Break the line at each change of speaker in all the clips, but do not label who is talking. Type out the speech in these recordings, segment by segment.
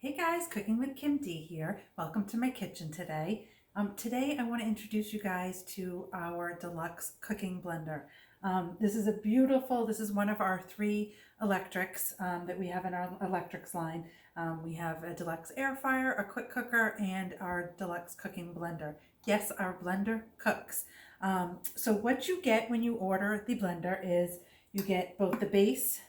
Hey guys, Cooking with Kim D here. Welcome to my kitchen today. Today I want to introduce you guys to our Deluxe cooking blender. This is one of our three electrics that we have in our electrics line. We have a Deluxe air fryer, a quick cooker, and our Deluxe cooking blender. Yes, our blender cooks. So what you get when you order the blender is you get both the base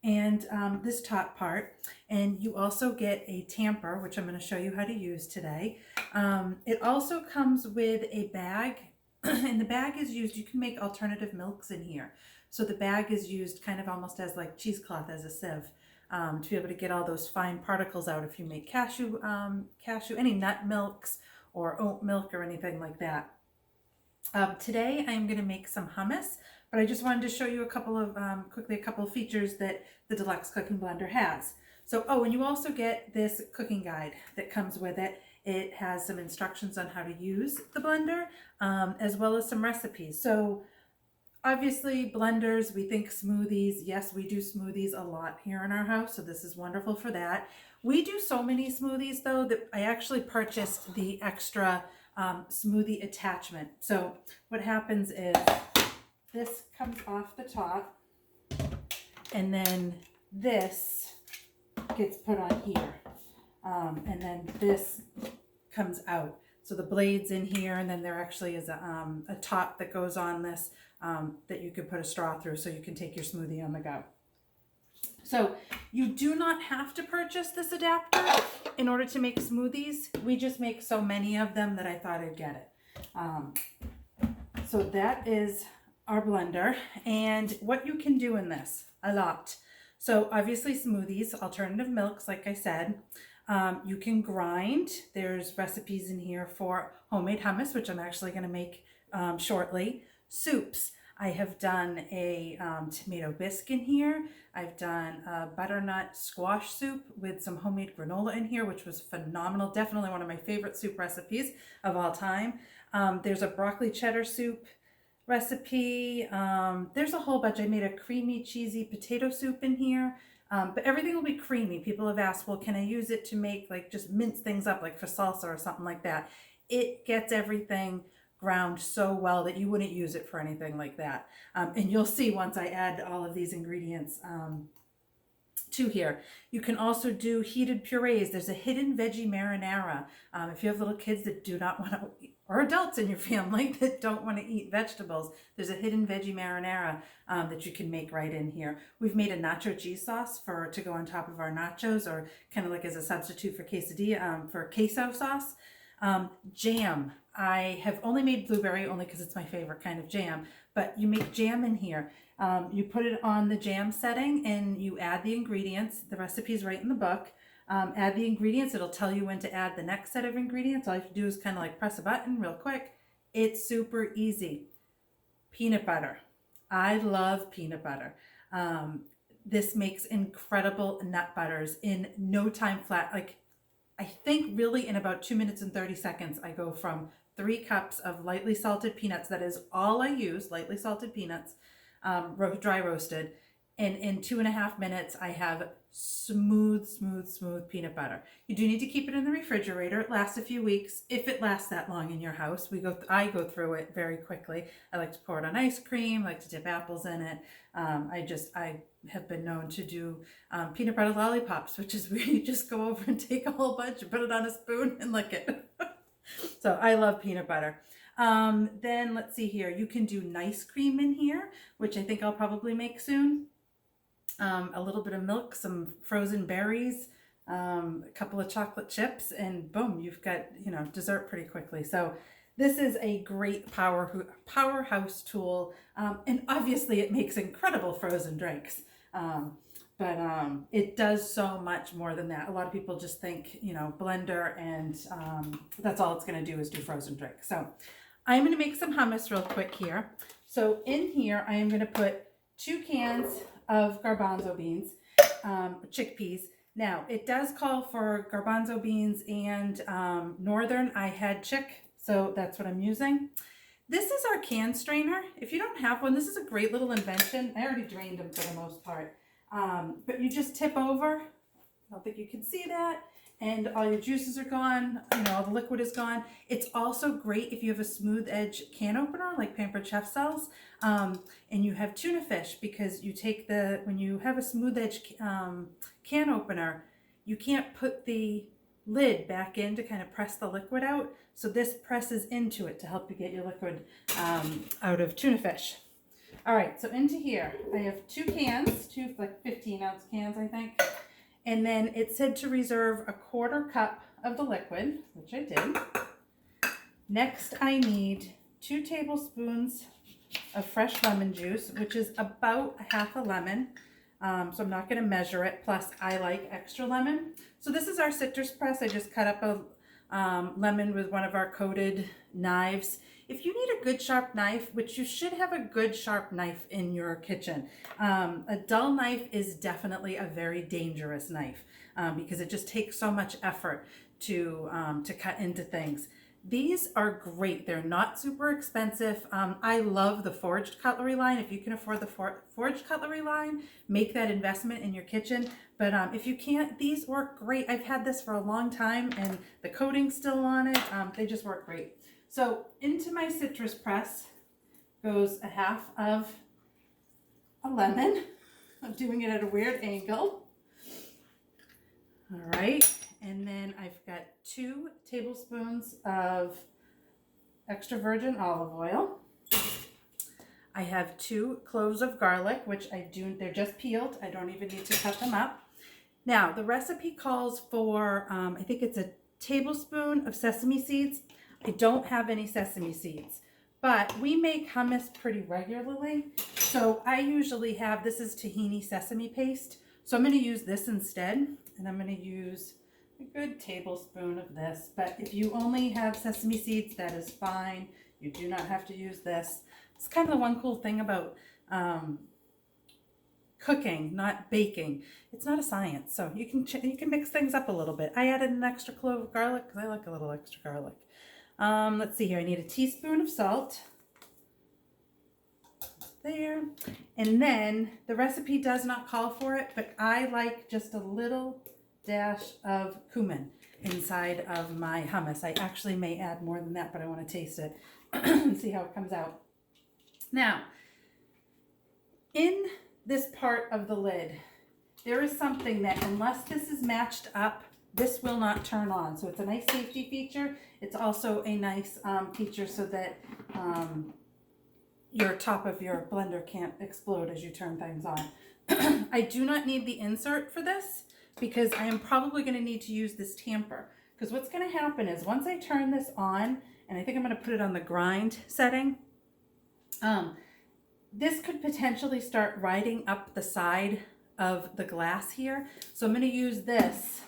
and this top part, and you also get a tamper, which I'm going to show you how to use today. It also comes with a bag, and the bag is used, you can make alternative milks in here. So the bag is used kind of almost as like cheesecloth, as a sieve, to be able to get all those fine particles out if you make any nut milks or oat milk or anything like that. Today I'm going to make some hummus, but I just wanted to show you a couple of features that the Deluxe cooking blender has. So, and you also get this cooking guide that comes with it. It has some instructions on how to use the blender, as well as some recipes. So obviously blenders, we think smoothies. Yes, we do smoothies a lot here in our house, so this is wonderful for that. We do so many smoothies though that I actually purchased the extra smoothie attachment. So what happens is this comes off the top, and then this gets put on here, and then this comes out. So the blade's in here, and then there actually is a top that goes on this that you can put a straw through so you can take your smoothie on the go. So you do not have to purchase this adapter in order to make smoothies. We just make so many of them that I thought I'd get it. So that is our blender, and what you can do in this, a lot. So obviously smoothies, alternative milks, like I said. You can grind. There's recipes in here for homemade hummus, which I'm actually going to make shortly. Soups. I have done a tomato bisque in here. I've done a butternut squash soup with some homemade granola in here, which was phenomenal. Definitely one of my favorite soup recipes of all time. There's a broccoli cheddar soup recipe. There's a whole bunch. I made a creamy, cheesy potato soup in here. But everything will be creamy. People have asked, well, can I use it to make, like, just mince things up, like for salsa or something like that? It gets everything ground so well that you wouldn't use it for anything like that. And you'll see once I add all of these ingredients to here. You can also do heated purees. There's a hidden veggie marinara. If you have little kids that do not want to, or adults in your family that don't want to eat vegetables, there's a hidden veggie marinara that you can make right in here. We've made a nacho cheese sauce to go on top of our nachos, or kind of like as a substitute for quesadilla, for queso sauce. Jam. I have only made blueberry only because it's my favorite kind of jam, but you make jam in here. You put it on the jam setting and you add the ingredients. The recipe's right in the book. Add the ingredients. It'll tell you when to add the next set of ingredients. All you have to do is kind of like press a button real quick. It's super easy. Peanut butter. I love peanut butter. This makes incredible nut butters in no time flat. Like, I think really in about 2 minutes and 30 seconds, I go from 3 cups of lightly salted peanuts. That is all I use, lightly salted peanuts, dry roasted. And in 2.5 minutes, I have smooth peanut butter. You do need to keep it in the refrigerator. It lasts a few weeks, if it lasts that long in your house. I go through it very quickly. I like to pour it on ice cream, I like to dip apples in it. I have been known to do peanut butter lollipops, which is where you just go over and take a whole bunch and put it on a spoon and lick it. So I love peanut butter. Then let's see here. You can do nice cream in here, which I think I'll probably make soon. A little bit of milk, some frozen berries, a couple of chocolate chips, and boom, you've got, dessert pretty quickly. So this is a great powerhouse tool, and obviously it makes incredible frozen drinks. But it does so much more than that. A lot of people just think, blender, and that's all it's going to do is do frozen drinks. So I'm going to make some hummus real quick here. So in here, I am going to put 2 cans of garbanzo beans, chickpeas. Now, it does call for garbanzo beans and northern. I had chick, so that's what I'm using. This is our can strainer. If you don't have one, this is a great little invention. I already drained them for the most part. But you just tip over I don't think you can see that. And all your juices are gone, you know, all the liquid is gone. It's also great if you have a smooth edge can opener like Pampered Chef sells, and you have tuna fish, because you take when you have a smooth edge can opener, you can't put the lid back in to kind of press the liquid out. So this presses into it to help you get your liquid out of tuna fish. All right, so into here, I have two like 15-ounce cans, I think. And then it said to reserve a 1/4 cup of the liquid, which I did. Next, I need 2 tablespoons of fresh lemon juice, which is about half a lemon. So I'm not going to measure it. Plus, I like extra lemon. So this is our citrus press. I just cut up a lemon with one of our coated knives. If you need a good sharp knife, which you should have a good sharp knife in your kitchen, a dull knife is definitely a very dangerous knife because it just takes so much effort to cut into things. These are great. They're not super expensive. I love the forged cutlery line. If you can afford the forged cutlery line, make that investment in your kitchen. But if you can't, these work great. I've had this for a long time and the coating's still on it. They just work great. So into my citrus press goes a half of a lemon. I'm doing it at a weird angle. All right. And then I've got 2 tablespoons of extra virgin olive oil. I have 2 cloves of garlic, which they're just peeled. I don't even need to cut them up. Now, the recipe calls for, I think it's a tablespoon of sesame seeds. I don't have any sesame seeds, but we make hummus pretty regularly. So I usually have, this is tahini sesame paste. So I'm going to use this instead, and I'm going to use a good tablespoon of this. But if you only have sesame seeds, that is fine. You do not have to use this. It's kind of the one cool thing about cooking, not baking. It's not a science, so you can mix things up a little bit. I added an extra clove of garlic because I like a little extra garlic. Let's see here. I need a teaspoon of salt. There. And then the recipe does not call for it, but I like just a little dash of cumin inside of my hummus. I actually may add more than that, but I want to taste it and see how it comes out. Now, in this part of the lid, there is something that, unless this is matched up, this will not turn on. So it's a nice safety feature. It's also a nice feature so that your top of your blender can't explode as you turn things on. I do not need the insert for this because I am probably going to need to use this tamper. Because what's going to happen is once I turn this on, and I think I'm going to put it on the grind setting, this could potentially start riding up the side of the glass here. So I'm going to use this.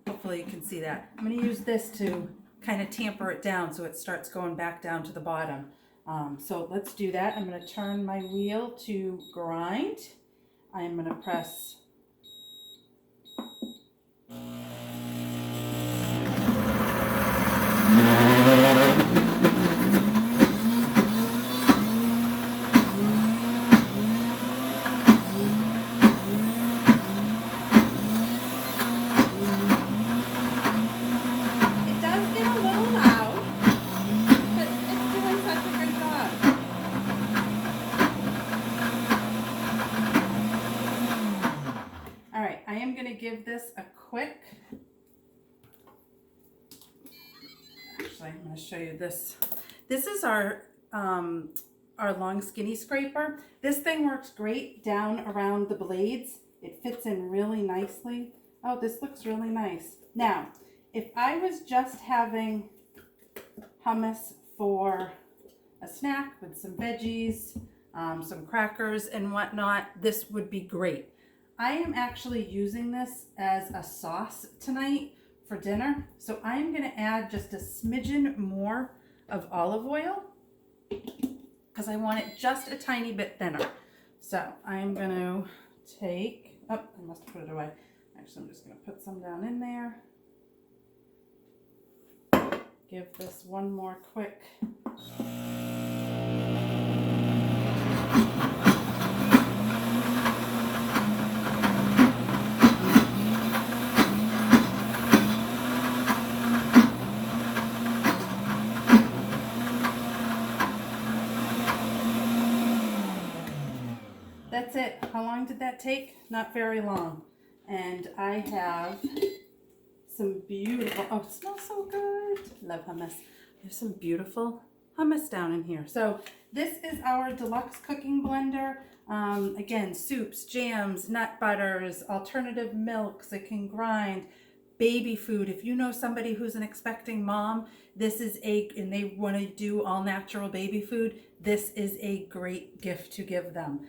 Hopefully you can see that. I'm going to use this to kind of tamper it down so it starts going back down to the bottom. So let's do that. I'm going to turn my wheel to grind. I'm going to press give this a quick, actually I'm going to show you this. This is our long skinny scraper. This thing works great down around the blades. It fits in really nicely. Oh, this looks really nice. Now, if I was just having hummus for a snack with some veggies, some crackers and whatnot, this would be great. I am actually using this as a sauce tonight for dinner. So I'm going to add just a smidgen more of olive oil because I want it just a tiny bit thinner. So I'm going to take, oh, I must have put it away. Actually, I'm just going to put some down in there. Give this one more quick. that's it. How long did that take? Not very long. And I have some beautiful, oh, it smells so good. Love hummus. There's some beautiful hummus down in here. So this is our Deluxe cooking blender. Again, soups, jams, nut butters, alternative milks. It can grind baby food. If you know somebody who's an expecting mom, this is and they want to do all natural baby food, this is a great gift to give them.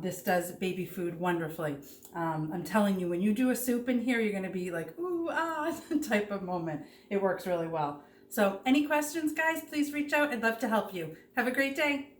This does baby food wonderfully. I'm telling you, when you do a soup in here, you're going to be like, ooh, ah, type of moment. It works really well. So any questions, guys, please reach out. I'd love to help you. Have a great day.